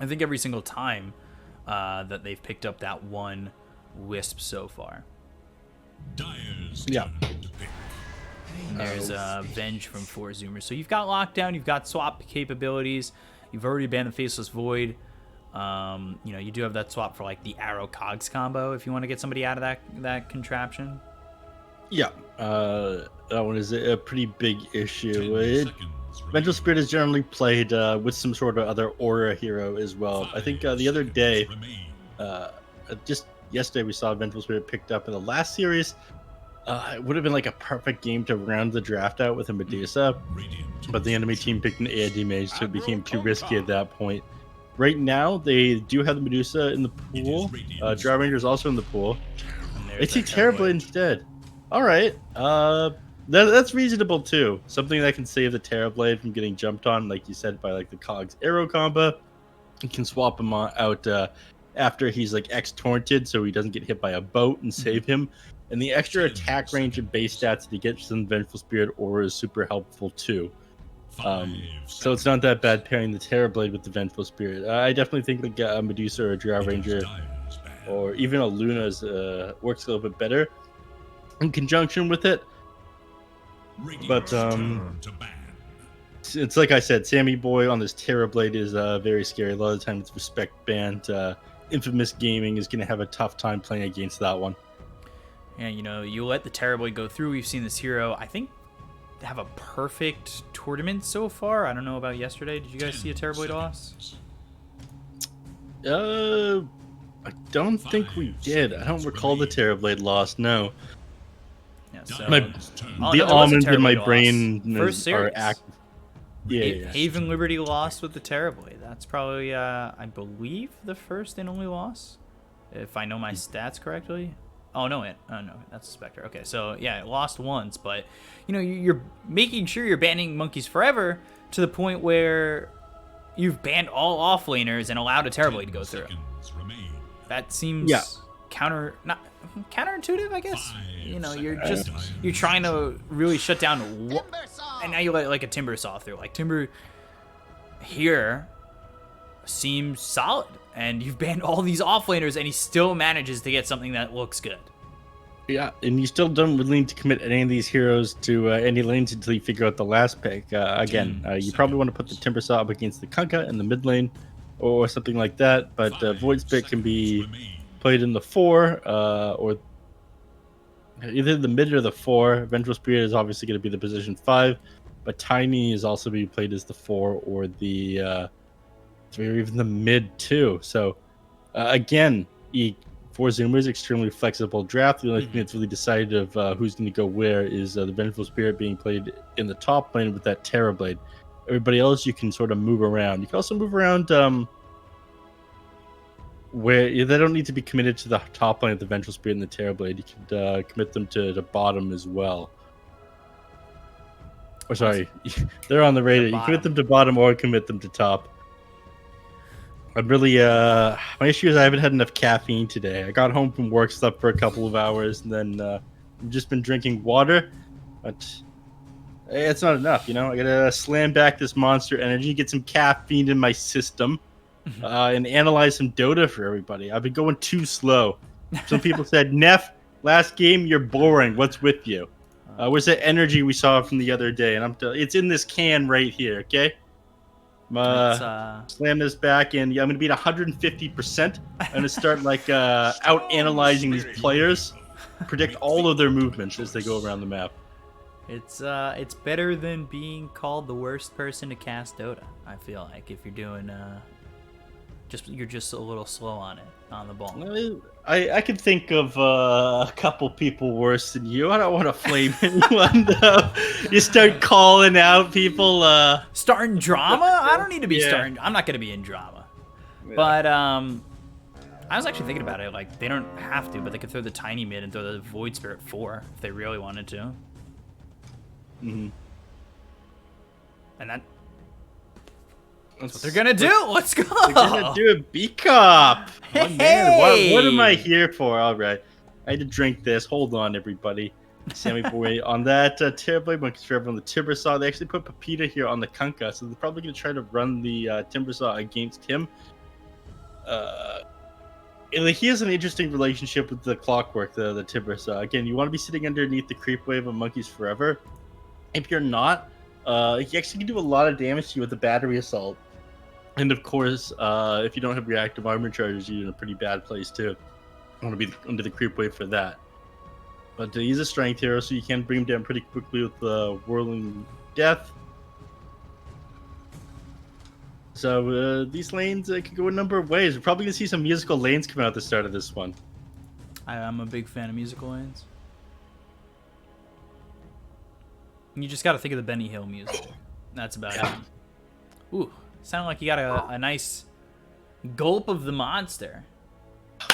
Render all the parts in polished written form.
I think every single time that they've picked up that one wisp so far. Yeah. And there's Venge from Four Zoomers. So you've got Lockdown, you've got swap capabilities, you've already banned the Faceless Void. You do have that swap for like the Arrow Cogs combo if you want to get somebody out of that contraption. Yeah, that one is a pretty big issue. Vengeful Spirit is generally played with some sort of other aura hero as well. I think the other day, just yesterday, we saw Vengeful Spirit picked up in the last series. It would have been like a perfect game to round the draft out with a Medusa, but the enemy team picked an AID mage, so it became too risky at that point. Right now, they do have the Medusa in the pool. Drow Ranger is also in the pool. They take Terrorblade instead. All right, that's reasonable too. Something that can save the Terrorblade from getting jumped on, like you said, by like the Cogs arrow combo. You can swap him out after he's like X-torrented, so he doesn't get hit by a boat and save him. And the extra attack range and base stats that he gets from Vengeful Spirit Aura is super helpful too. So it's not that bad pairing the Terrorblade with the Vengeful Spirit. I definitely think like a Medusa or a Drow Ranger or even a Luna's works a little bit better in conjunction with it. But it's like I said, Sammy Boy on this Terrorblade is very scary. A lot of the time it's respect banned. Infamous Gaming is going to have a tough time playing against that one. And you let the Terrorblade go through. We've seen this hero, I think, have a perfect tournament so far. I don't know about yesterday. Did you guys see a Terrorblade loss? I don't think we did. I don't recall the Terrorblade loss. No. Yeah, so the almonds in my brain are active. Yeah. Haven Liberty lost with the Terrorblade. That's probably, I believe, the first and only loss, if I know my stats correctly. Oh no, that's a Spectre. Okay, so yeah, it lost once, but you're making sure you're banning monkeys forever to the point where you've banned all offlaners and allowed a Terrorblade to go through. That seems counterintuitive, I guess. You're trying to really shut down, and now you let like a Timber Saw through. Like Timber here seems solid, and you've banned all these offlaners, and he still manages to get something that looks good. Yeah, and you still don't really need to commit any of these heroes to any lanes until you figure out the last pick. You probably want to put the Timber Saw up against the Kunkka in the mid lane or something like that, but Void Spit can be played in the 4 or either the mid or the 4. Vengeful Spirit is obviously going to be the position 5, but Tiny is also being played as the 4 or the 3 or even the mid too. So again, Four Zoomers, extremely flexible draft. The only thing that's really decided of who's going to go where is the Vengeful Spirit being played in the top lane with that Terrorblade. Everybody else you can sort of move around. You can also move around where they don't need to be committed to the top lane of the Vengeful Spirit and the Terrorblade. You can commit them to the bottom as well. Or sorry, they're on the radar. You commit them to bottom or commit them to top. I'm really my issue is I haven't had enough caffeine today. I got home from work, slept for a couple of hours, and then I've just been drinking water. But hey, it's not enough, I gotta slam back this Monster Energy, get some caffeine in my system, and analyze some Dota for everybody. I've been going too slow. Some people said, Neph, last game you're boring. What's with you? Where's that energy we saw from the other day? And it's in this can right here. Okay. Slam this back, and I'm gonna be at 150%. I'm gonna start out analyzing these players, predict all of their movements as they go around the map. It's better than being called the worst person to cast Dota. I feel like if you're doing you're just a little slow on the ball. I can think of a couple people worse than you. I don't want to flame anyone though. You start calling out people. Starting drama? I don't need to be starting. I'm not going to be in drama. Yeah. But I was actually thinking about it. Like, they don't have to, but they could throw the Tiny mid and throw the Void Spirit 4 if they really wanted to. Mm-hmm. And that's what they're gonna do. Let's go. They're gonna do a Bkop. Oh, man, what am I here for? All right, I had to drink this. Hold on, everybody. Sammy Boy on that Terrorblade. Monkey's Forever on the Timber Saw. They actually put Pepita here on the Kunkka, so they're probably gonna try to run the Timber Saw against him. he has an interesting relationship with the clockwork, the Timber Saw. Again, you want to be sitting underneath the creep wave of Monkeys Forever. If you're not, he actually can do a lot of damage to you with the battery assault. And of course, if you don't have reactive armor charges, you're in a pretty bad place too. You want to be under the creep wave for that. But he's a strength hero, so you can bring him down pretty quickly with the Whirling Death. So these lanes can go a number of ways. We're probably going to see some musical lanes come out at the start of this one. I'm a big fan of musical lanes. You just got to think of the Benny Hill music. That's about it. Ooh, sounded like you got a nice gulp of the monster.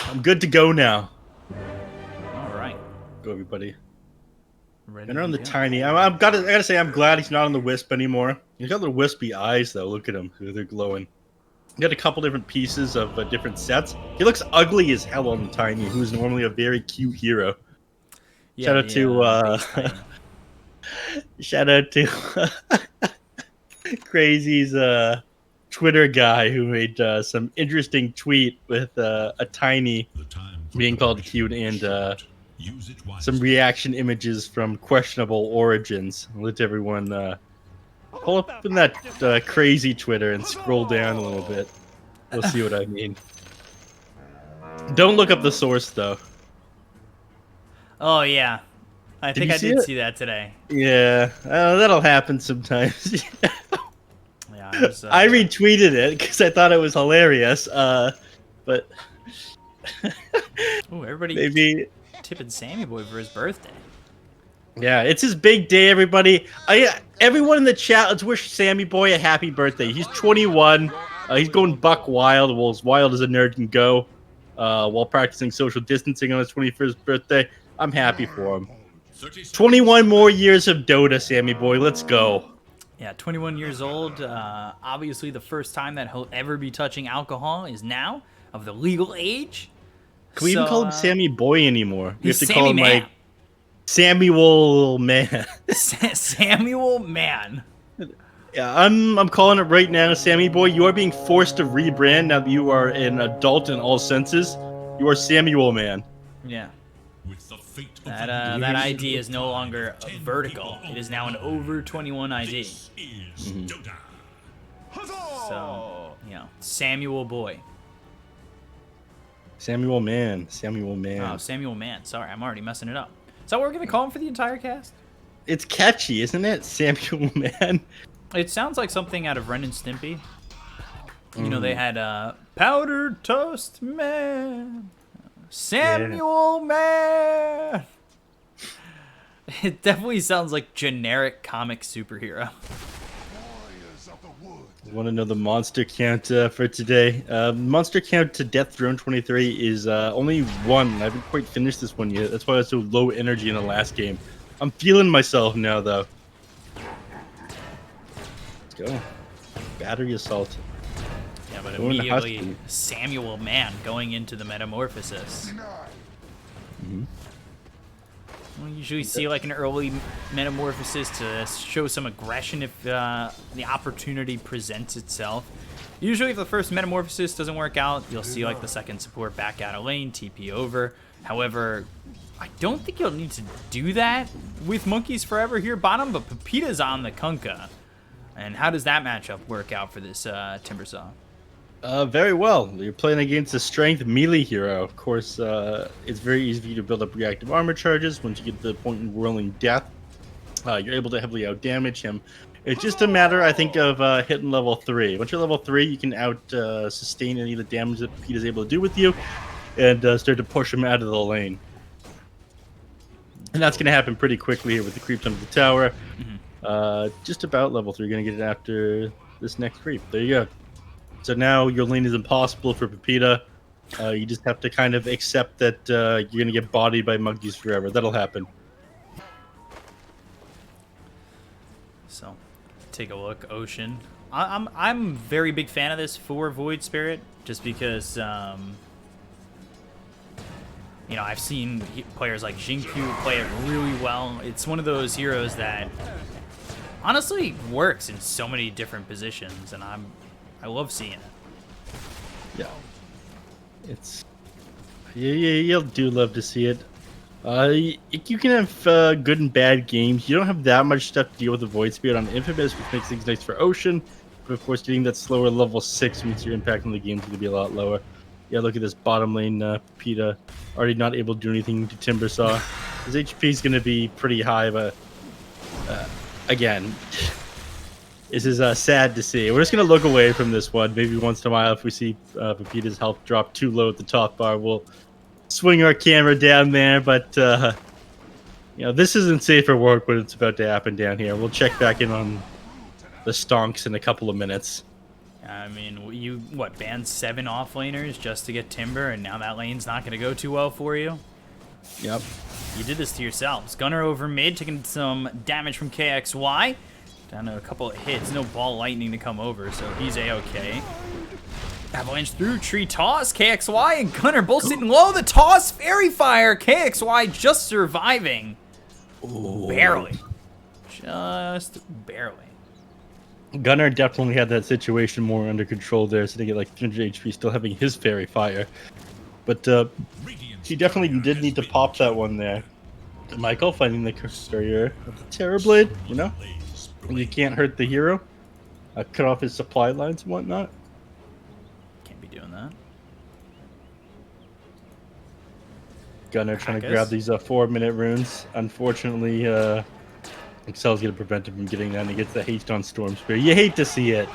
I'm good to go now. All right. Go, everybody. Ready And on the go. tiny, I gotta say, I'm glad he's not on the Wisp anymore. He's got little wispy eyes, though. Look at him. They're glowing. He got a couple different pieces of different sets. He looks ugly as hell on the tiny, who's normally a very cute hero. Yeah, Shout out to shout out to Crazy's Twitter guy who made some interesting tweet with a tiny being called cute and some reaction images from questionable origins. I'll let everyone pull up in that crazy Twitter and scroll down a little bit. You'll see what I mean. Don't look up the source, though. Oh, yeah. I think I did it? see that today. Yeah, that'll happen sometimes. Yeah, I retweeted it because I thought it was hilarious. But ooh, everybody maybe tipping Sammy Boy for his birthday. Yeah, it's his big day, everybody. Everyone in the chat, let's wish Sammy Boy a happy birthday. He's 21. He's going buck wild, well, as wild as a nerd can go, while practicing social distancing on his 21st birthday. I'm happy for him. 21 more years of Dota, Sammy Boy. Let's go. Yeah, 21 years old. Obviously, the first time that he'll ever be touching alcohol is now, of the legal age. Can we even call him Sammy Boy anymore? We have to Sammy call him Man. like Samuel Man. Samuel Man. Yeah, I'm calling it right now, Sammy Boy. You are being forced to rebrand now that you are an adult in all senses. You are Samuel Man. Yeah. That ID is no longer vertical. It is now an over 21 ID. So, you know, Samuel Boy. Samuel Man. Samuel Man. Oh, Samuel Man. Sorry, I'm already messing it up. Is that what we're going to call him for the entire cast? It's catchy, isn't it? Samuel Man. It sounds like something out of Ren and Stimpy. You know, they had Powdered Toast Man. Samuel Man. It definitely sounds like generic comic superhero. Want to know the monster count for today? Monster count to Death Drone 23 is only 1. I haven't quite finished this one yet. That's why I was so low energy in the last game. I'm feeling myself now, though. Let's go. Battery assault. Yeah, but immediately Samuel Man going into the metamorphosis. We usually see like an early metamorphosis to show some aggression if the opportunity presents itself. Usually if the first metamorphosis doesn't work out, you'll see like the second support back out of lane, TP over. However, I don't think you'll need to do that with Monkeys Forever here bottom, but Pepita's on the Kunkka. And how does that matchup work out for this Timbersaw? Very well. You're playing against a strength melee hero. Of course, it's very easy for you to build up reactive armor charges. Once you get to the point in Whirling Death, you're able to heavily outdamage him. It's just a matter, I think, of hitting level 3. Once you're level 3, you can sustain any of the damage that Pete is able to do with you and start to push him out of the lane. And that's going to happen pretty quickly here with the creeps under the tower. Just about level 3. You're going to get it after this next creep. There you go. So now your lane is impossible for Pepita. You just have to kind of accept that you're going to get bodied by Monkeys Forever. That'll happen. So, take a look, Ocean. I'm a very big fan of this for Void Spirit, just because, you know, I've seen players like Jinku play it really well. It's one of those heroes that honestly works in so many different positions, and I love seeing it. Yeah. It's you'll do love to see it. You can have good and bad games. You don't have that much stuff to deal with the Void Spirit on Infamous, which makes things nice for Ocean. But of course, getting that slower level 6 means your impact on the game is going to be a lot lower. Yeah, look at this bottom lane. Peta already not able to do anything to Timbersaw. His HP is going to be pretty high, but again, this is sad to see. We're just going to look away from this one. Maybe once in a while, if we see Peta's health drop too low at the top bar, we'll swing our camera down there. But this isn't safe for work when it's about to happen down here. We'll check back in on the stonks in a couple of minutes. I mean, you banned 7 offlaners just to get Timber, and now that lane's not going to go too well for you? Yep. You did this to yourselves. Gunner over mid, taking some damage from KXY. Down to a couple of hits. No ball lightning to come over, so he's A-okay. Avalanche through, tree toss. KXY and Gunner both sitting low. The toss, fairy fire. KXY just surviving. Ooh. Barely. Just barely. Gunner definitely had that situation more under control there, sitting at like 300 HP, still having his fairy fire. But he definitely did need to pop that one there. Michael finding the courier of the Terrorblade, you can't hurt the hero. Cut off his supply lines and whatnot. Can't be doing that. Gunner trying to grab these 4-minute runes. Unfortunately, Excel's going to prevent him from getting that, and he gets the haste on Storm Spear. You hate to see it.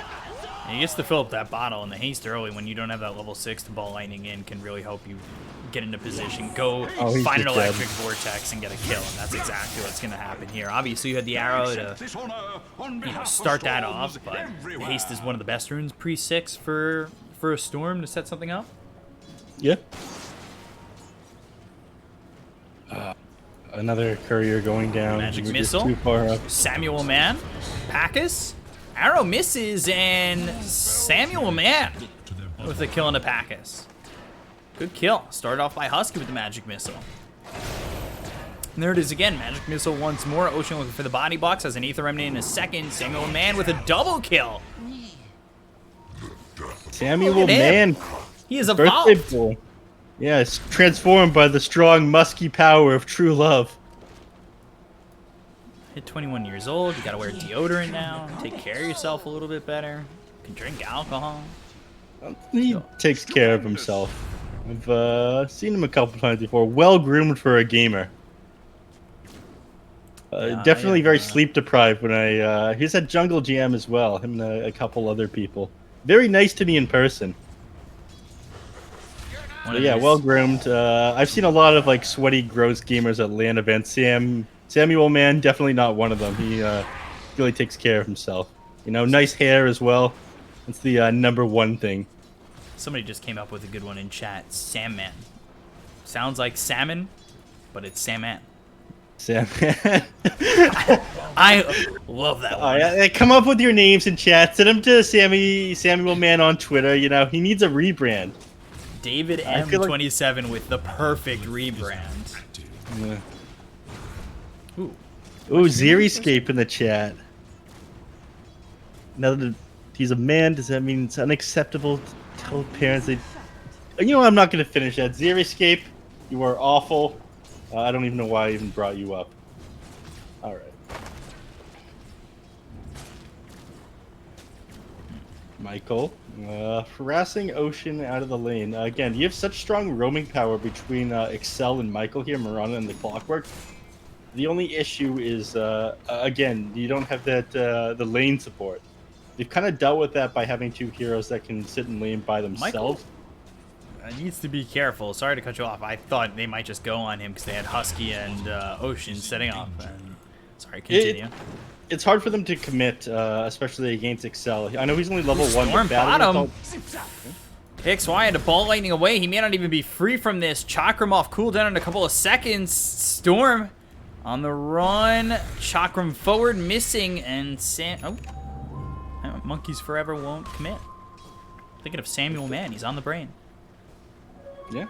He gets to fill up that bottle, and the haste early when you don't have that level 6 to ball lightning in can really help you get into position, go find an electric vortex and get a kill, and that's exactly what's going to happen here. Obviously, you had the arrow to start that off, but haste is one of the best runes pre-6 for a storm to set something up. Yeah. Another courier going down. Magic missile. Too far up. Samuel Man. Packus. Arrow misses, and Samuel Man with a kill into Packus. Good kill. Started off by Husky with the magic missile. And there it is again. Magic missile once more. Ocean looking for the body box. Has an Aether Remnant in a second. Samuel Man with a double kill. Samuel Man. He is evolved. Yeah, it's transformed by the strong, musky power of true love. Hit 21 years old. You gotta wear deodorant now. Take care of yourself a little bit better. You can drink alcohol. He takes care of himself. I've seen him a couple times before. Well groomed for a gamer. Definitely very sleep deprived. When he's at Jungle Jam as well. Him and a couple other people. Very nice to me in person. But yeah, well groomed. I've seen a lot of sweaty, gross gamers at LAN events. Samuel Man, definitely not one of them. He really takes care of himself. Nice hair as well. That's the #1 thing. Somebody just came up with a good one in chat. Sam Man. Sounds like salmon, but it's Sam Man. Sam Man. I love that one. Come up with your names in chat. Send them to Samuel Man on Twitter. He needs a rebrand. David M27 with the perfect rebrand. Yeah. Ooh, Xeriscape in the chat. Now that he's a man, does that mean it's unacceptable to tell parents they... I'm not going to finish that. Xeriscape, you are awful. I don't even know why I even brought you up. Alright. Michael, harassing Ocean out of the lane. Again, you have such strong roaming power between Excel and Michael here, Marana and the Clockwork. The only issue is, again, you don't have that the lane support. They've kind of dealt with that by having 2 heroes that can sit in lane by themselves. Michael needs to be careful. Sorry to cut you off. I thought they might just go on him because they had Husky and Ocean setting up. And... Sorry, continue. It's hard for them to commit, especially against Excel. I know he's only level 1. Storm bottom. KXY had to ball lightning away. He may not even be free from this. Chakram off cooldown in a couple of seconds. Storm on the run. Chakram forward, missing, and Monkeys Forever won't commit. Thinking of Samuel Man. He's on the brain. Yeah.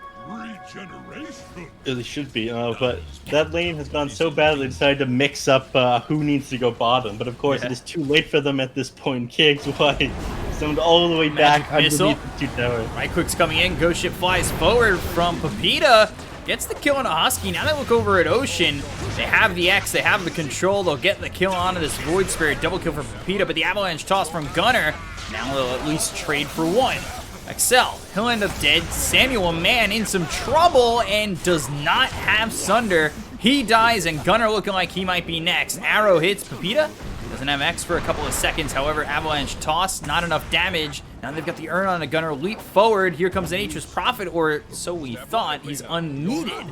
It should be, but that lane has gone so bad they decided to mix up who needs to go bottom. But of course, it is too late for them at this point. KXY Zoomed all the way back Magic missile. underneath the 2 towers. Right quick's coming in. Ghost Ship flies forward from Pepita. Gets the kill on a Husky. Now they look over at Ocean. They have the X. They have the control. They'll get the kill onto this Void Spirit. Double kill for Pepita, but the Avalanche toss from Gunner. Now they'll at least trade for one. Excel, he'll end up dead. Samuel, man, in some trouble and does not have Sunder. He dies, and Gunner looking like he might be next. Arrow hits Pepita. Doesn't have X for a couple of seconds. However, Avalanche toss, not enough damage. Now they've got the urn on a Gunner. Leap forward. Here comes the Nature's Prophet, or so we thought. He's unneeded,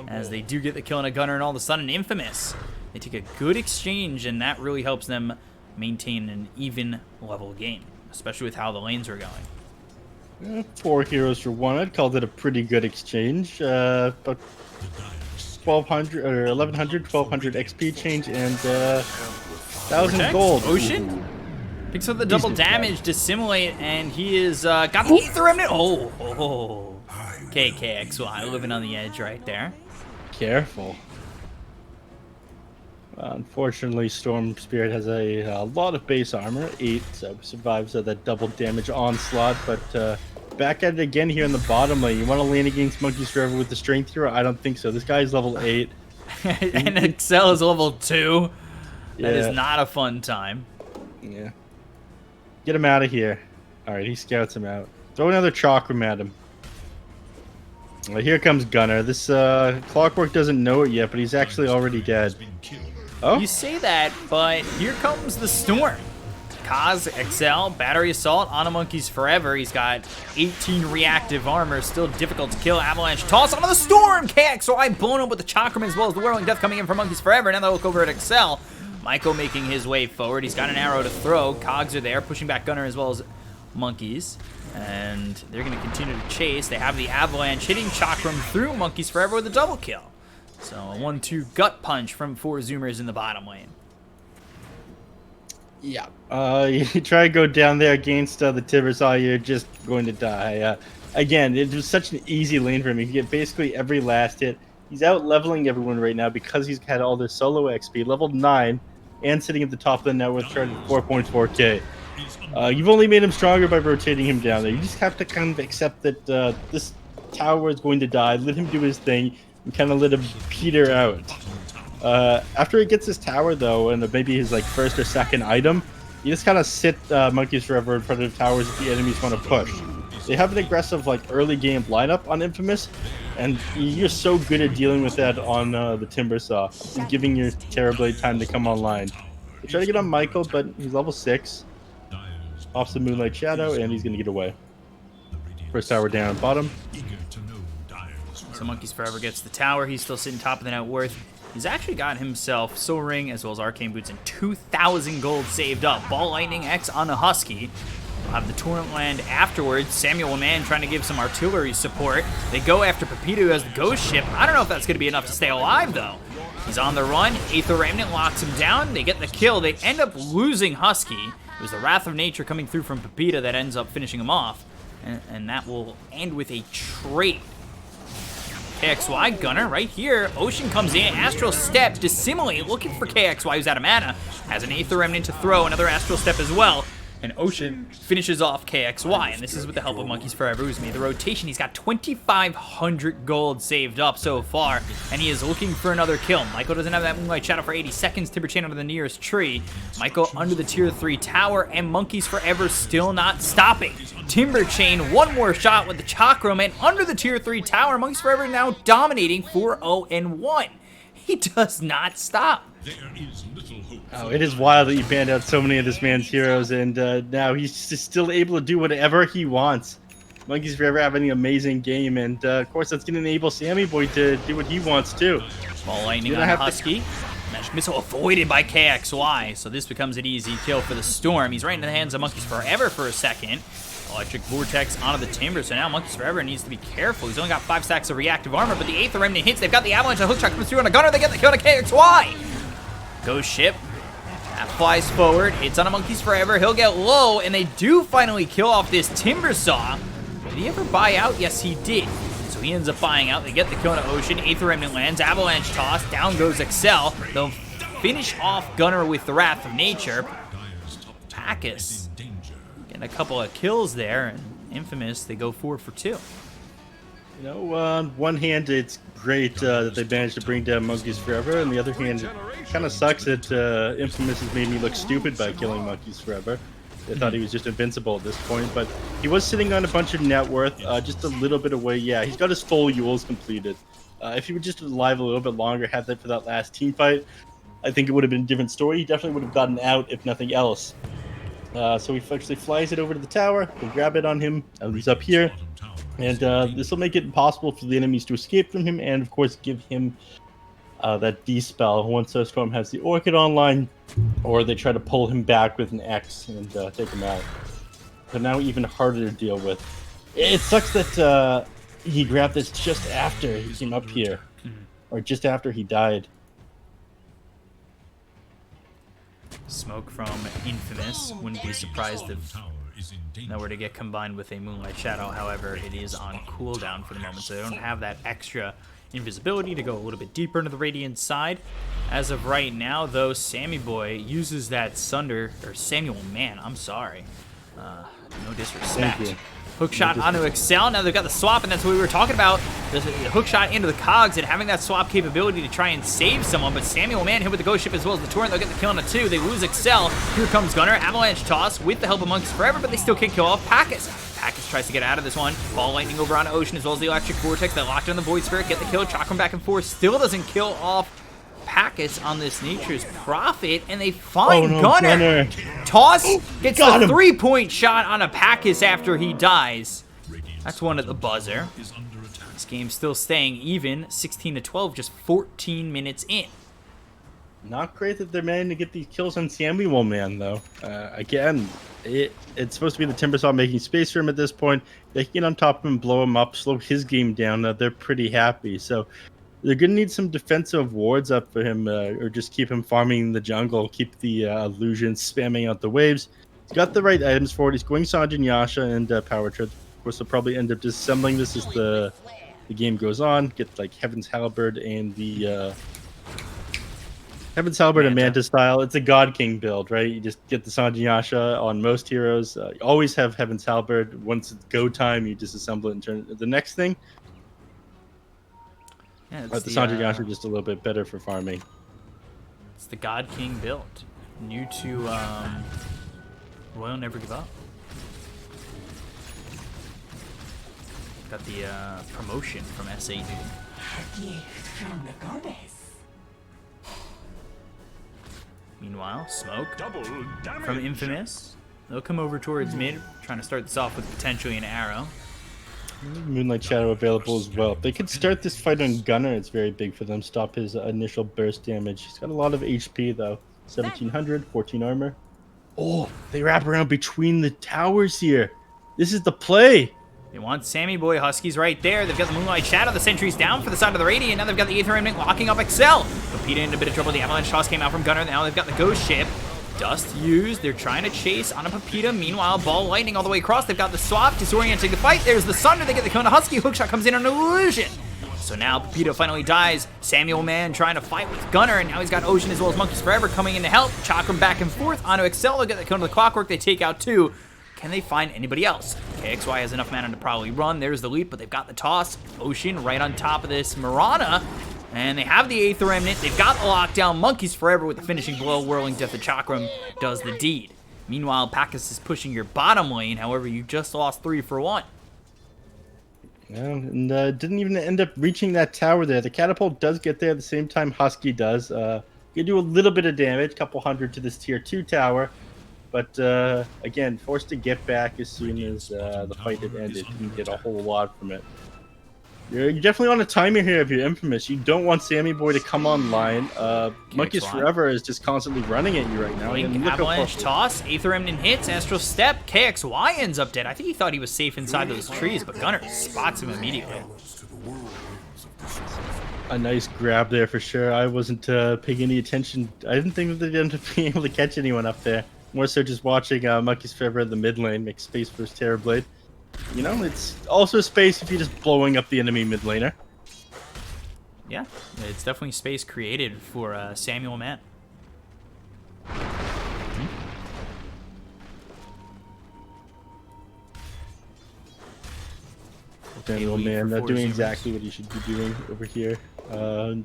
as they do get the kill on a Gunner, and all of a sudden, Infamous. They take a good exchange, and that really helps them maintain an even level game, especially with how the lanes are going. 4 heroes for 1. I'd call it a pretty good exchange. But 1,200 or 1,100, 1,200 XP change and 1,000 gold. Ocean picks up the double damage, dissimulate, and he is got the Ether Remnant. Oh, KXY living on the edge right there. Careful. Unfortunately, Storm Spirit has a lot of base armor, 8, so survives that double damage onslaught, but back at it again here in the bottom lane. You want to lane against Monkeys Forever with the Strength Hero? I don't think so. This guy's level 8. And Excel is level 2. That Yeah. is not a fun time. Yeah. Get him out of here. Alright, he scouts him out. Throw another Chakram at him. Well, here comes Gunner. This Clockwork doesn't know it yet, but he's actually already dead. Oh? You say that, but here comes the Storm. Kaz, Excel, Battery Assault, on a Monkeys Forever. He's got 18 reactive armor, still difficult to kill. Avalanche toss onto the Storm. KXY blown up with the Chakram as well as the Whirling Death coming in from Monkeys Forever. Now they look over at Excel. Michael making his way forward. He's got an arrow to throw. Cogs are there, pushing back Gunner as well as Monkeys. And they're going to continue to chase. They have the Avalanche hitting Chakram through Monkeys Forever with a double kill. So a 1-2 gut punch from 4 Zoomers in the bottom lane. Yeah. You try to go down there against the Timbersaw, you're just going to die. Again, it was such an easy lane for him. He can get basically every last hit. He's out leveling everyone right now because he's had all this solo XP, level 9, and sitting at the top of the net worth chart at 4.4k. You've only made him stronger by rotating him down there. You just have to kind of accept that this tower is going to die, let him do his thing, and kind of let him peter out. After he gets his tower, though, and maybe his like first or second item, you just kind of sit Monkeys Forever in front of towers if the enemies want to push. They have an aggressive like early game lineup on Infamous, and you're so good at dealing with that on the Timbersaw and giving your Terrorblade time to come online. They try to get on Michael, but he's level 6. Off the Moonlight Shadow, and he's going to get away. First tower down, bottom. So Monkeys Forever gets the tower. He's still sitting top of the net worth. He's actually got himself Soul Ring as well as Arcane Boots and 2,000 gold saved up. Ball Lightning X on a Husky. We'll have the Torrent Land afterwards. Samuel Man trying to give some artillery support. They go after Pepito, who has the Ghost Ship. I don't know if that's going to be enough to stay alive, though. He's on the run. Aether Remnant locks him down. They get the kill. They end up losing Husky. It was the Wrath of Nature coming through from Pepita that ends up finishing him off. And that will end with a trade. KXY, Gunner, right here. Ocean comes in, Astral Step, Dissimulate, looking for KXY, who's out of mana. Has an Aether Remnant to throw, another Astral Step as well. And Ocean finishes off KXY, and this is with the help of Monkeys Forever, who's made the rotation. He's got 2,500 gold saved up so far, and he is looking for another kill. Michael doesn't have that Moonlight Shadow for 80 seconds. Timber Chain under the nearest tree. Michael under the tier 3 tower, and Monkeys Forever still not stopping. Timber Chain, one more shot with the Chakram, and under the tier 3 tower, Monkeys Forever now dominating 4-0-1. He does not stop. Oh, it is wild that you banned out so many of this man's heroes, and now he's just still able to do whatever he wants. Monkeys Forever having an amazing game, and of course that's going to enable Sammy Boy to do what he wants too. Ball Lightning on Husky. Magic Missile avoided by KXY, so this becomes an easy kill for the Storm. He's right into the hands of Monkeys Forever for a second. Electric Vortex onto the Timber, so now Monkeys Forever needs to be careful. He's only got 5 stacks of reactive armor, but the Aether Remnant hits. They've got the Avalanche, the Hook Shot comes through on a Gunner. They get the kill to KXY. Ghost Ship. That flies forward. It's on a Monkeys Forever. He'll get low, and they do finally kill off this Timbersaw. Did he ever buy out? Yes, he did. So he ends up buying out. They get the kill to Ocean. Aether Remnant lands. Avalanche toss. Down goes Excel. They'll finish off Gunner with the Wrath of Nature. Packus Getting a couple of kills there, and Infamous, they go 4 for 2. You know, on one hand, it's great that they managed to bring down Monkeys Forever. On the other hand, it kind of sucks that Infamous has made me look stupid by killing Monkeys Forever. I thought he was just invincible at this point, but he was sitting on a bunch of net worth, just a little bit away. Yeah, he's got his full Yules completed. If he were just alive a little bit longer, had that for that last team fight, I think it would have been a different story. He definitely would have gotten out, if nothing else. So he actually flies it over to the tower. We'll grab it on him. He's up here. And this will make it impossible for the enemies to escape from him, and of course give him that D-spell once Storm has the Orchid online, or they try to pull him back with an X and take him out. But now even harder to deal with. It sucks that he grabbed this just after he came up here, or just after he died. Smoke from Infamous. Wouldn't be surprised if that were to get combined with a Moonlight Shadow. However, it is on cooldown for the moment, so they don't have that extra invisibility to go a little bit deeper into the Radiant side. As of right now, though, Sammy Boy uses that Sunder, or Samuel Man, I'm sorry. No disrespect. Hook shot onto Excel. Now they've got the swap, and that's what we were talking about. The hook shot into the cogs and having that swap capability to try and save someone. But Samuel Man hit with the ghost ship as well as the torrent. They'll get the kill on the 2. They lose Excel. Here comes Gunner. Avalanche toss with the help of Monkeys Forever, but they still can't kill off Packus. Packus tries to get out of this one. Ball lightning over on Ocean as well as the electric vortex. They locked on the Void Spirit, get the kill. Chakram back and forth. Still doesn't kill off Packus on this Nature's Prophet, and they find Gunner. Toss gets a 3-point shot on a Packus after he dies. That's one at the buzzer. This game's still staying even, 16-12, just 14 minutes in. Not great that they're managing to get these kills on Samuel Man, though. Again, it's supposed to be the Timbersaw making space for him at this point. They can get on top of him, blow him up, slow his game down. They're pretty happy. So they're going to need some defensive wards up for him, or just keep him farming the jungle, keep the illusions spamming out the waves. He's got the right items for it. He's going Sanjin Yasha and Power Tread. Of course, they'll probably end up disassembling this as the game goes on. Get like Heaven's Halberd and the Heaven's Halberd and Manta style. It's a God King build, right? You just get the Sanjin Yasha on most heroes. You always have Heaven's Halberd. Once it's go time, you disassemble it and turn it to the next thing. Yeah, but the Sanjin Yasha are just a little bit better for farming. It's the God King build. New to Royal Never Give Up. Got the promotion from SAD. Meanwhile, Smoke from Infamous. They'll come over towards mid, trying to start this off with potentially an arrow. Moonlight Shadow available as well. They could start this fight on Gunner. It's very big for them. Stop his initial burst damage. He's got a lot of HP, though. 1700, 14 armor. Oh, they wrap around between the towers here. This is the play. They want Sammy Boy. Huskies right there. They've got the Moonlight Shadow. The sentry's down for the side of the Radiant. Now they've got the Aether Remnant locking up Excel. Pepita in a bit of trouble. The Avalanche toss came out from Gunner. Now they've got the Ghost Ship. Dust used. They're trying to chase on a Pepita. Meanwhile, Ball Lightning all the way across. They've got the swap, disorienting the fight. There's the Sunder. They get the kill on a Husky. Hookshot comes in on Illusion. So now Pepita finally dies. Samuel Man trying to fight with Gunner, and now he's got Ocean as well as Monkeys Forever coming in to help. Chakram back and forth onto Excel. They'll get the kill on the Clockwork. They take out 2. Can they find anybody else? KXY has enough mana to probably run. There's the leap, but they've got the toss. Ocean right on top of this Mirana. And they have the Aether Remnant. They've got the lockdown. Monkeys Forever with the finishing blow. Whirling Death of Chakram does the deed. Meanwhile, Packus is pushing your bottom lane. However, you just lost 3 for 1. Yeah, and didn't even end up reaching that tower there. The catapult does get there at the same time Husky does. You do a little bit of damage, couple hundred to this tier 2 tower. But again, forced to get back as soon as the fight had ended. Didn't get a whole lot from it. You're definitely on a timer here if you're Infamous. You don't want Sammy Boy to come online. Monkeys Forever is just constantly running at you right now. Link, Avalanche toss, Aether Remnant hits, Astral Step, KXY ends up dead. I think he thought he was safe inside those trees, but Gunner spots him immediately. A nice grab there for sure. I wasn't paying any attention. I didn't think that they'd end up being able to catch anyone up there. More so just watching Monkeys Forever in the mid lane make space for his Terrorblade. You know, it's also space if you're just blowing up the enemy mid laner. Yeah, it's definitely space created for Samuel Man. Samuel Man, not doing exactly what he should be doing over here.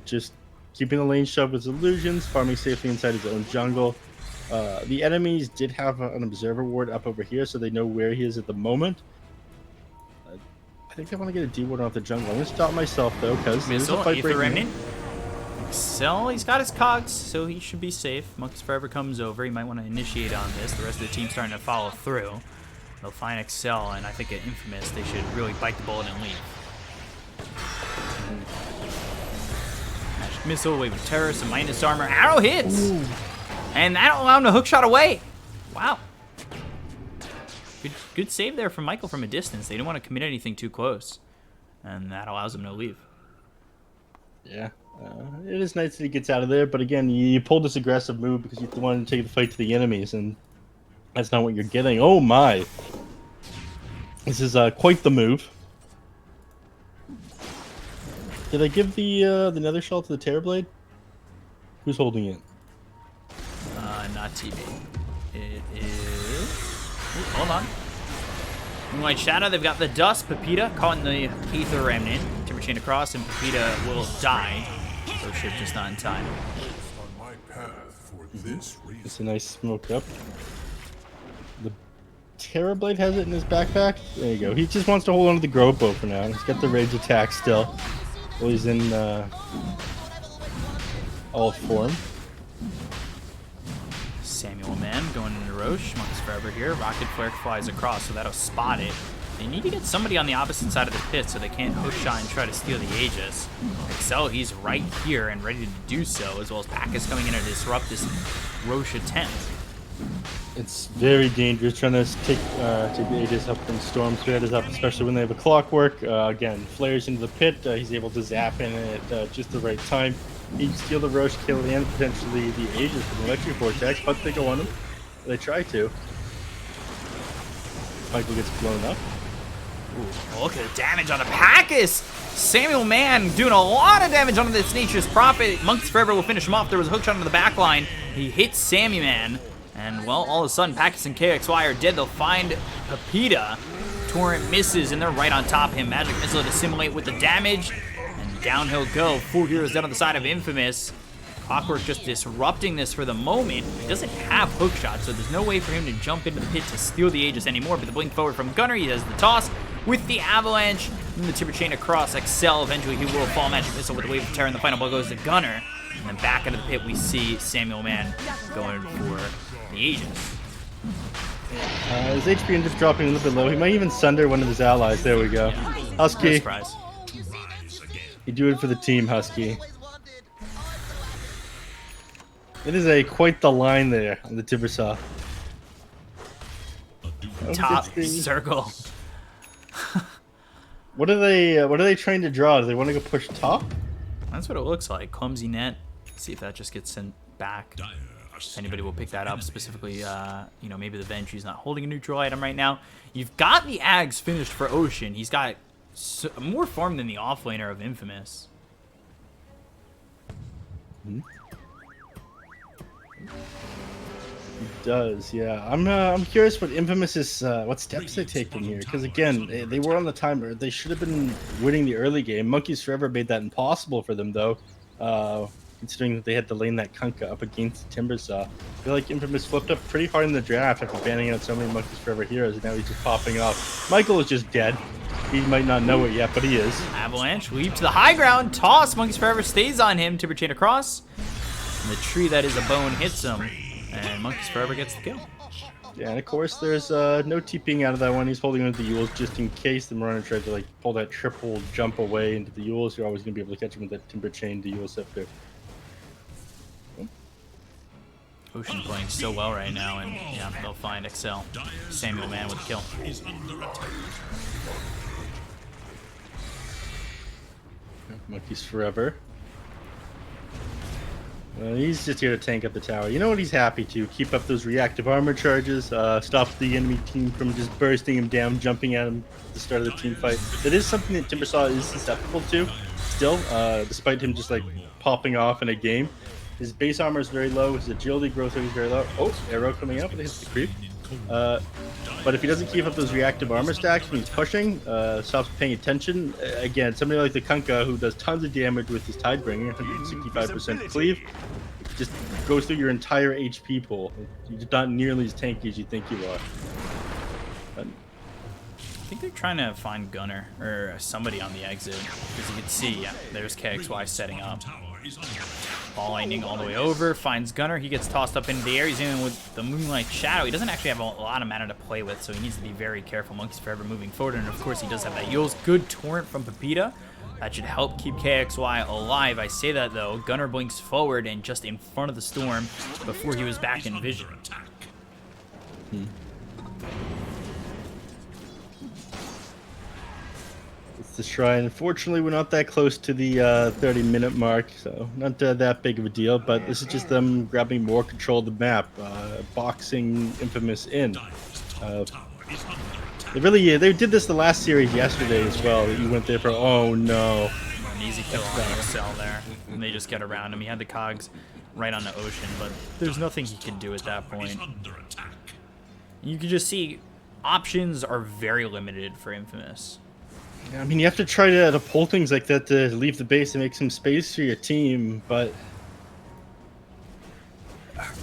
Just keeping the lane shoved with illusions, farming safely inside his own jungle. The enemies did have an observer ward up over here, so they know where he is at the moment. I think I want to get a D ward off the jungle. I'm going to stop myself, though, because there's a fight breaking in. Excel, he's got his cogs, so he should be safe. Monkeys Forever comes over. He might want to initiate on this. The rest of the team's starting to follow through. They'll find Excel, and I think at Infamous, they should really bite the bullet and leave. Magic Missile, Wave of Terror, some minus armor. Arrow hits! Ooh. And that'll allow him to hookshot away. Wow. Good save there from Michael from a distance. They didn't want to commit anything too close. And that allows him to leave. Yeah. It is nice that he gets out of there, but again, you pulled this aggressive move because you wanted to take the fight to the enemies, and that's not what you're getting. Oh my! This is quite the move. Did I give the Nether Shell to the Terrorblade? Who's holding it? Not TV. It is... Ooh, hold on. Moonlight Shadow, they've got the Dust, Pepita, caught in the Aether Remnant. Timber Chain across, and Pepita will die. So ship just not in time. It's a nice smoke up. The Terrorblade has it in his backpack. There you go. He just wants to hold on to the Grove Bow for now. He's got the rage attack still. Well, he's in all form. Samuel Man going into Roche. Monkeys Forever here. Rocket Flare flies across, so that'll spot it. They need to get somebody on the opposite side of the pit so they can't hookshot and try to steal the Aegis. Excel, he's right here and ready to do so, as well as Bacchus coming in to disrupt this Roche attempt. It's very dangerous trying to take the Aegis up from Storm Spirit is up, especially when they have a clockwork. Again, flares into the pit. He's able to zap in at just the right time. He'd steal the Roche kill and potentially the Aegis with the Electric Vortex, but they go on him. They try to. Michael gets blown up. Ooh, look at the damage on the Bacchus! Samuel Man doing a lot of damage on this Nature's Prophet. Monkeys Forever will finish him off. There was a hookshot into the back line. He hits Sammy Man. And, well, all of a sudden, Bacchus and KXY are dead. They'll find Pepita. Torrent misses, and they're right on top of him. Magic Missile to assimilate with the damage. And down he'll go. Full Heroes down on the side of Infamous. Clockwork just disrupting this for the moment. He doesn't have hookshot, so there's no way for him to jump into the pit to steal the Aegis anymore. But the blink forward from Gunner, he does the toss with the Avalanche. And the Timber Chain across Excel. Eventually he will fall. Magic Missile with the Wave of Terror, and the final blow goes to Gunner. And then back into the pit we see Samuel Man going for the Aegis. His HP ends up dropping a little bit low. He might even sunder one of his allies. There we go. Yeah. Husky. No surprise. You do it for the team, Husky. It is quite the line there on the Timbersaw. Top circle. What are they trying to draw? Do they want to go push top? That's what it looks like. Clumsy net. See if that just gets sent back. If anybody will pick that up, specifically, you know, maybe the Ventry's not holding a neutral item right now. You've got the Ags finished for Ocean. He's got more farm than the offlaner of Infamous. Hmm? He does, yeah. I'm curious what Infamous is, what steps they take from here. Because again, they were on the timer. They should have been winning the early game. Monkeys Forever made that impossible for them, though. Considering that they had to lane that Kunkka up against Timbersaw. I feel like Infamous flipped up pretty hard in the draft after banning out so many Monkeys Forever heroes, and now he's just popping off. Michael is just dead. He might not know it yet, but he is. Avalanche, leap to the high ground, toss. Monkeys Forever stays on him. Timber Chain across. And the tree that is a bone hits him, and Monkeys Forever gets the kill. Yeah, and of course there's no TPing out of that one. He's holding onto the Yules just in case the Marauder tried to like pull that triple jump away into the Yules. You're always going to be able to catch him with that Timber Chain to Yule Scepter. Ocean playing so well right now, and yeah, they'll find Excel. Samuel Man with the kill. Monkeys Forever. He's just here to tank up the tower. You know what he's happy to? Keep up those reactive armor charges, stop the enemy team from just bursting him down, jumping at him at the start of the team fight. That is something that Timbersaw is susceptible to still, despite him just like popping off in a game. His base armor is very low, his agility growth rate is very low. Oh, arrow coming up, it hits the creep. But if he doesn't keep up those reactive armor stacks when he's pushing, stops paying attention, again, somebody like the Kunkka who does tons of damage with his Tidebringer, 165% cleave, just goes through your entire HP pool. You're not nearly as tanky as you think you are. But I think they're trying to find Gunner or somebody on the exit. As you can see, yeah, there's KXY setting up. Ball lightning all the way over, finds Gunner. He gets tossed up into the air. He's in with the Moonlight Shadow. He doesn't actually have a lot of mana to play with, so he needs to be very careful. Monkeys Forever moving forward, and of course he does have that Yules. Good torrent from Pepita. That should help keep KXY alive. I say that though, Gunner blinks forward and just in front of the storm before he was back in vision. It's the shrine. Unfortunately, we're not that close to the 30-minute mark, so not that big of a deal. But this is just them grabbing more control of the map, boxing Infamous in. They did this the last series yesterday as well. You went there for oh no, an easy kill on the cell there, and they just get around him. He had the cogs right on the ocean, but there's nothing he can do at that point. You can just see options are very limited for Infamous. I mean, you have to try to pull things like that to leave the base and make some space for your team, but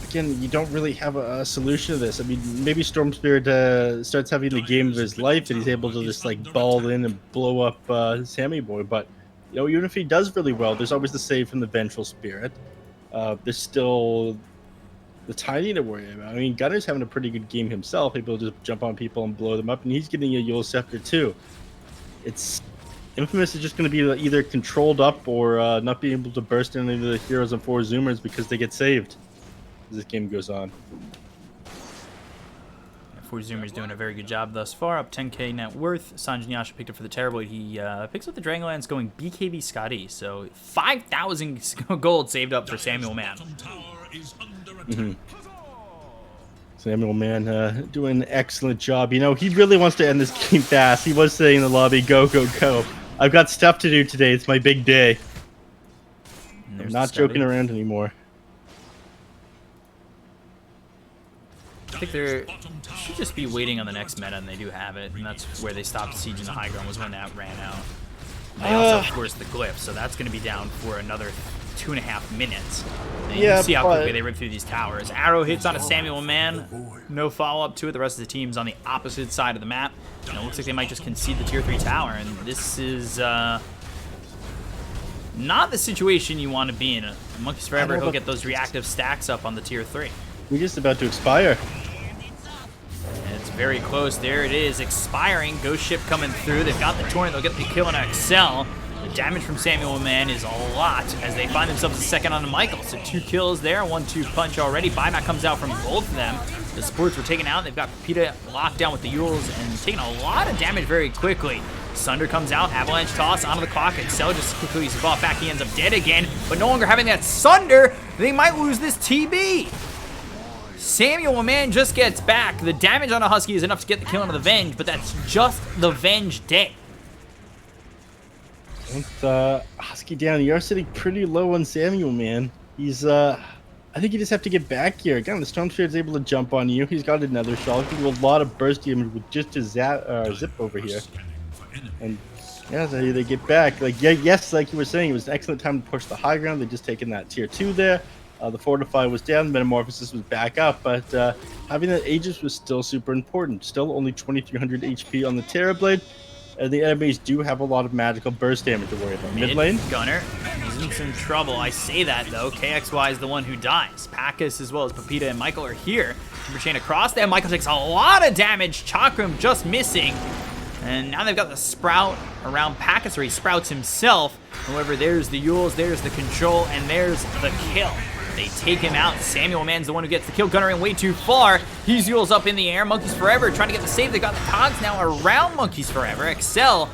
again, you don't really have a solution to this. I mean, maybe Storm Spirit starts having the game of his life and he's able to just like ball in and blow up Sammy Boy, but you know, even if he does really well, there's always the save from the Vengeful Spirit. There's still the Tiny to worry about. I mean, Gunner's having a pretty good game himself, able to just jump on people and blow them up, and he's getting a Yule Scepter too. Infamous is just going to be either controlled up or not being able to burst into the heroes and 4 zoomers because they get saved as this game goes on. 4 zoomers doing a very good job thus far, up 10k net worth. Sanjin Yasha picked up for the Terrorblade. He picks up the Dragonlance going BKB Scotty, so 5,000 gold saved up for Samuel Mann. Samuel Mann doing an excellent job. You know, he really wants to end this game fast. He was saying in the lobby, go, go, go. I've got stuff to do today. It's my big day. I'm not joking around anymore. I think they should just be waiting on the next meta, and they do have it. And that's where they stopped sieging the high ground, was when that ran out. They also, of course, the glyph, so that's going to be down for another 2.5 minutes. And you can see how quickly they rip through these towers. Arrow hits on a Samuel Mann. No follow-up to it. The rest of the team's on the opposite side of the map. And it looks like they might just concede the tier 3 tower. And this is not the situation you want to be in. Monkeys Forever, he'll get those reactive stacks up on the tier 3. We're just about to expire. And it's very close. There it is, expiring. Ghost Ship coming through. They've got the torrent. They'll get the kill on Excel. The damage from Samuel Mann is a lot as they find themselves a second on Michael. So 2 kills there, 1-2 punch already. Buyback comes out from both of them. The supports were taken out. They've got Pepita locked down with the Yules and taking a lot of damage very quickly. Sunder comes out, avalanche toss onto the clock. Excel just quickly is bought back. He ends up dead again, but no longer having that Sunder, they might lose this TB. Samuel Mann just gets back. The damage on a Husky is enough to get the kill on the Venge, but that's just the Venge day. With Husky down, you're sitting pretty low on Samuel, man. He's, I think you just have to get back here. Again, the Storm Spirit's able to jump on you. He's got another shot. He can do a lot of burst damage with just a zip over here. And yeah, they get back. Like, yeah, yes, like you were saying, it was an excellent time to push the high ground. They just taken that tier 2 there. The Fortify was down, the Metamorphosis was back up, but having that Aegis was still super important. Still only 2,300 HP on the Terrorblade. The enemies do have a lot of magical burst damage to worry about. Mid lane? Gunner, he's in some trouble. I say that, though. KXY is the one who dies. Packus, as well as Pepita and Michael, are here. Timber chain across there. Michael takes a lot of damage. Chakram just missing. And now they've got the Sprout around Packus, or he sprouts himself. However, there's the Yules, there's the control, and there's the kill. They take him out. Samuel Mann's the one who gets the kill. Gunner in way too far. He's Yules up in the air. Monkeys Forever trying to get the save. They got the cogs now around Monkeys Forever. Excel,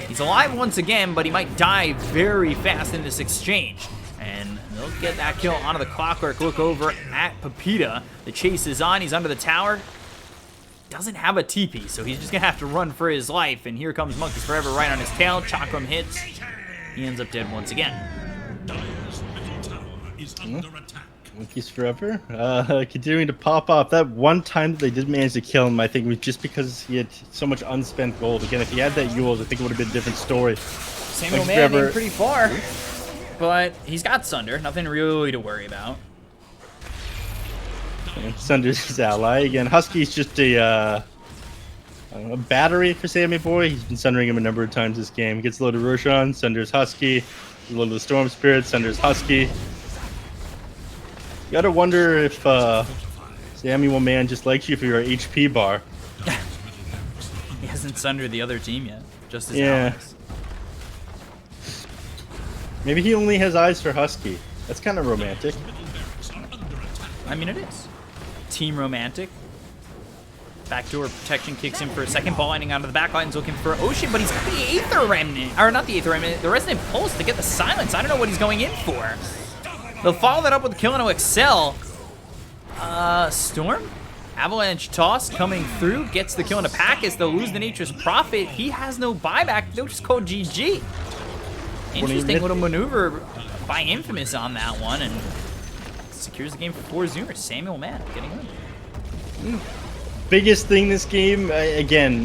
he's alive once again, but he might die very fast in this exchange. And they'll get that kill onto the Clockwork. Look over at Pepita. The chase is on. He's under the tower. Doesn't have a TP, so he's just going to have to run for his life. And here comes Monkeys Forever right on his tail. Chakram hits. He ends up dead once again. Monkeys Forever, continuing to pop off. That one time that they did manage to kill him, I think, was just because he had so much unspent gold. Again, if he had that Yules, I think it would have been a different story. Samuel Man aimed pretty far, but he's got Sunder. Nothing really to worry about. Sunder's his ally. Again, Husky's just a battery for Sammy Boy. He's been sundering him a number of times this game. He gets loaded Roshan, Sunder's Husky. Loaded the Storm Spirit, Sunder's Husky. You gotta wonder if Samuel Man just likes you for your HP bar. He hasn't sundered the other team yet. Just as allies. Maybe he only has eyes for Husky. That's kind of romantic. I mean, it is. Team romantic. Backdoor protection kicks in for a second. Ball lining out of the back line's looking for Ocean, but he's got the Aether Remnant. Or not the Aether Remnant, the Resonant Pulse to get the silence. I don't know what he's going in for. They'll follow that up with Kill and Excel. Storm? Avalanche Toss coming through. Gets the kill in a pack as they'll lose the Nature's Prophet. He has no buyback. They'll just call GG. Interesting little maneuver by Infamous on that one. And secures the game for 4 Zoomers. Samuel Man getting in. Biggest thing this game, again,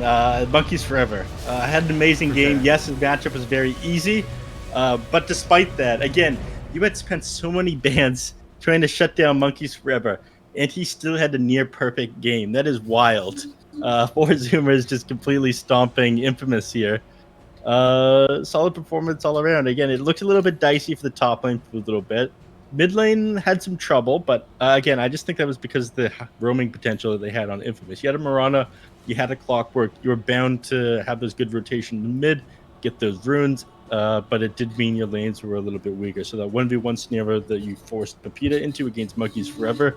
Monkeys Forever. Had an amazing game. Yes, the matchup was very easy, but despite that, again, you had spent so many bands trying to shut down Monkeys Forever, and he still had a near-perfect game. That is wild. 4 Zoomers just completely stomping Infamous here. Solid performance all around. Again, it looked a little bit dicey for the top lane for a little bit. Mid lane had some trouble, but again, I just think that was because of the roaming potential that they had on Infamous. You had a Mirana, you had a Clockwork, you were bound to have those good rotation in mid, get those runes, but it did mean your lanes were a little bit weaker. So that 1v1 scenario that you forced Pepita into against Monkeys Forever,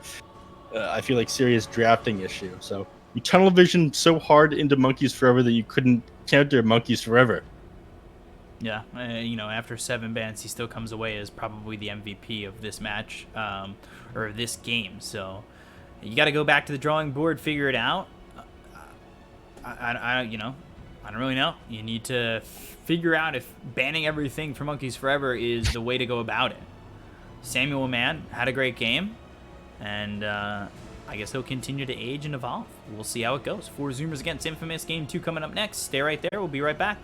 I feel like serious drafting issue. So you tunnel vision so hard into Monkeys Forever that you couldn't counter Monkeys Forever. Yeah, you know, after 7 bans, he still comes away as probably the MVP of this match, or this game. So you got to go back to the drawing board, figure it out. You know, I don't really know. You need to figure out if banning everything for Monkeys Forever is the way to go about it. Samuel Man had a great game, and I guess he'll continue to age and evolve. We'll see how it goes. 4 Zoomers against Infamous, Game 2 coming up next. Stay right there. We'll be right back.